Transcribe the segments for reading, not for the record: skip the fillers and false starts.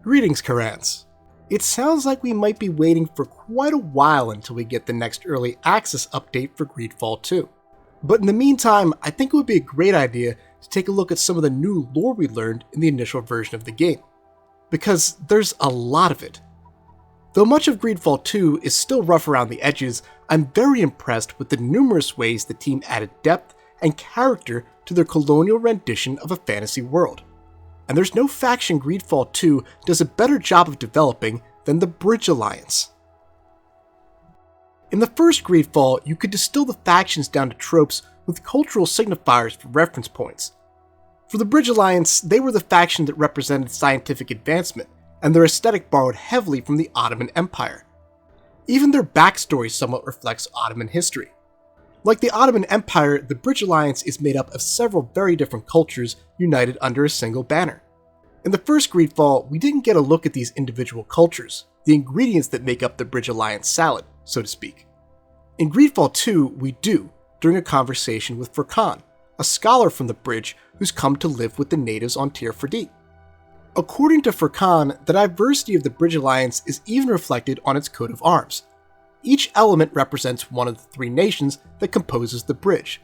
Greetings, Karans. It sounds like we might be waiting for quite a while until we get the next early access update for Greedfall 2. But in the meantime, I think it would be a great idea to take a look at some of the new lore we learned in the initial version of the game. Because there's a lot of it. Though much of Greedfall 2 is still rough around the edges, I'm very impressed with the numerous ways the team added depth and character to their colonial rendition of a fantasy world. And there's no faction Greedfall 2 does a better job of developing than the Bridge Alliance. In the first Greedfall, you could distill the factions down to tropes with cultural signifiers for reference points. For the Bridge Alliance, they were the faction that represented scientific advancement, and their aesthetic borrowed heavily from the Ottoman Empire. Even their backstory somewhat reflects Ottoman history. Like the Ottoman Empire, the Bridge Alliance is made up of several very different cultures united under a single banner. In the first Greedfall, we didn't get a look at these individual cultures, the ingredients that make up the Bridge Alliance salad, so to speak. In Greedfall 2, we do, during a conversation with Furkan, a scholar from the Bridge who's come to live with the natives on Tier 4D. According to Furkan, the diversity of the Bridge Alliance is even reflected on its coat of arms. Each element represents one of the three nations that composes the bridge.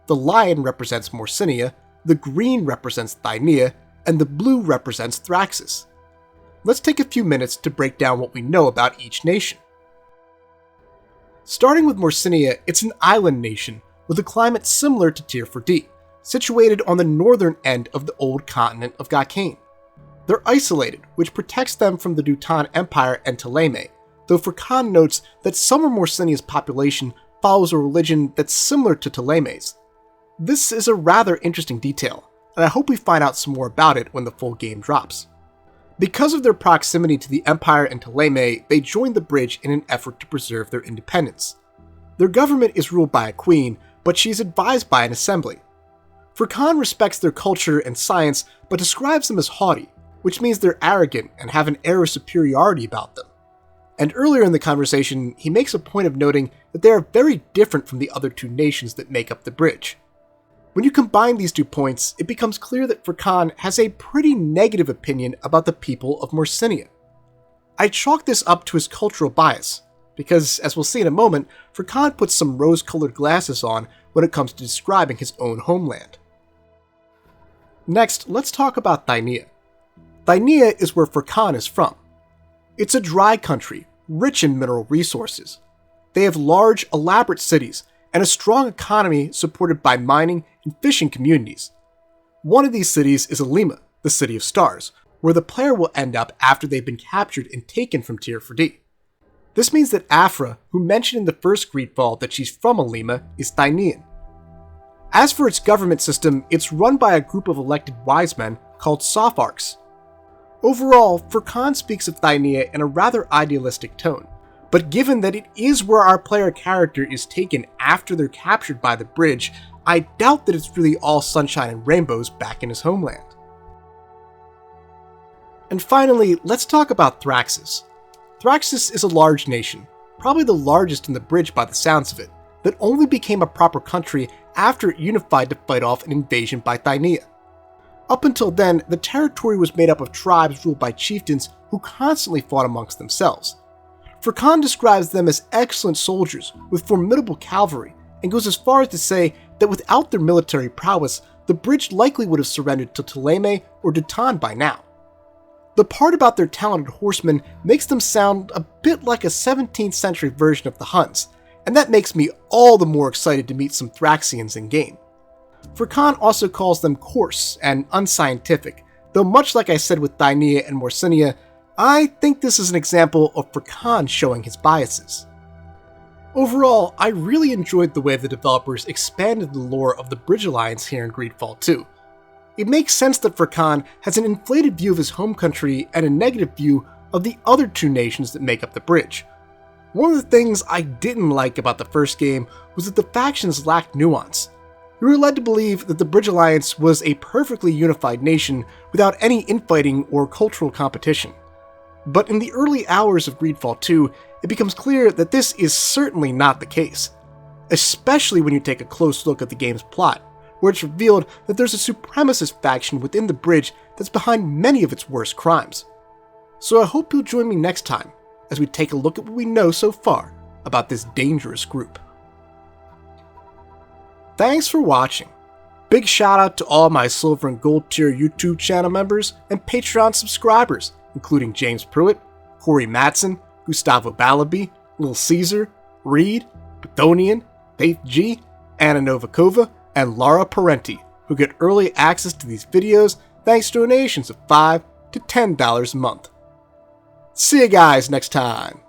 The lion represents Morenia, the green represents Thia, and the blue represents Thraxus. Let's take a few minutes to break down what we know about each nation. Starting with Morenia, it's an island nation with a climate similar to Tier 4D, situated on the northern end of the old continent of Gakane. They're isolated, which protects them from the Dutan Empire and Ptolemy, though Furkan notes that some of Morsenia's population follows a religion that's similar to Ptolemy's. This is a rather interesting detail, and I hope we find out some more about it when the full game drops. Because of their proximity to the Empire and Ptolemy, they joined the Bridge in an effort to preserve their independence. Their government is ruled by a queen, but she's advised by an assembly. Furkan respects their culture and science, but describes them as haughty, which means they're arrogant and have an air of superiority about them. And earlier in the conversation, he makes a point of noting that they are very different from the other two nations that make up the Bridge. When you combine these 2 points, it becomes clear that Furkan has a pretty negative opinion about the people of Morenia. I chalk this up to his cultural bias, because, as we'll see in a moment, Furkan puts some rose-colored glasses on when it comes to describing his own homeland. Next, let's talk about Thia. Thia is where Furkan is from. It's a dry country, rich in mineral resources. They have large, elaborate cities, and a strong economy supported by mining and fishing communities. One of these cities is Alima, the City of Stars, where the player will end up after they've been captured and taken from Tier 4D. This means that Afra, who mentioned in the first Greedfall that she's from Alima, is Thinian. As for its government system, it's run by a group of elected wise men called Sopharchs. Overall, Furkan speaks of Thia in a rather idealistic tone, but given that it is where our player character is taken after they're captured by the Bridge, I doubt that it's really all sunshine and rainbows back in his homeland. And finally, let's talk about Thraxus. Thraxus is a large nation, probably the largest in the Bridge by the sounds of it, that only became a proper country after it unified to fight off an invasion by Thia. Up until then, the territory was made up of tribes ruled by chieftains who constantly fought amongst themselves. Furkan describes them as excellent soldiers with formidable cavalry, and goes as far as to say that without their military prowess, the Bridge likely would have surrendered to Ptolemy or Dutan by now. The part about their talented horsemen makes them sound a bit like a 17th century version of the Huns, and that makes me all the more excited to meet some Thraxians in-game. Furkan also calls them coarse and unscientific, though much like I said with Thia and Morenia, I think this is an example of Furkan showing his biases. Overall, I really enjoyed the way the developers expanded the lore of the Bridge Alliance here in Greedfall 2. It makes sense that Furkan has an inflated view of his home country and a negative view of the other two nations that make up the Bridge. One of the things I didn't like about the first game was that the factions lacked nuance. We were led to believe that the Bridge Alliance was a perfectly unified nation without any infighting or cultural competition. But in the early hours of Greedfall 2, it becomes clear that this is certainly not the case, especially when you take a close look at the game's plot, where it's revealed that there's a supremacist faction within the Bridge that's behind many of its worst crimes. so I hope you'll join me next time as we take a look at what we know so far about this dangerous group. Thanks for watching. Big shout out to all my Silver and Gold tier YouTube channel members and Patreon subscribers, including James Pruitt, Corey Matson, Gustavo Balabi, Lil Caesar, Reed, Bethonian, Faith G, Anna Novikova, and Laura Parenti, who get early access to these videos thanks to donations of $5 to $10 a month. See you guys next time!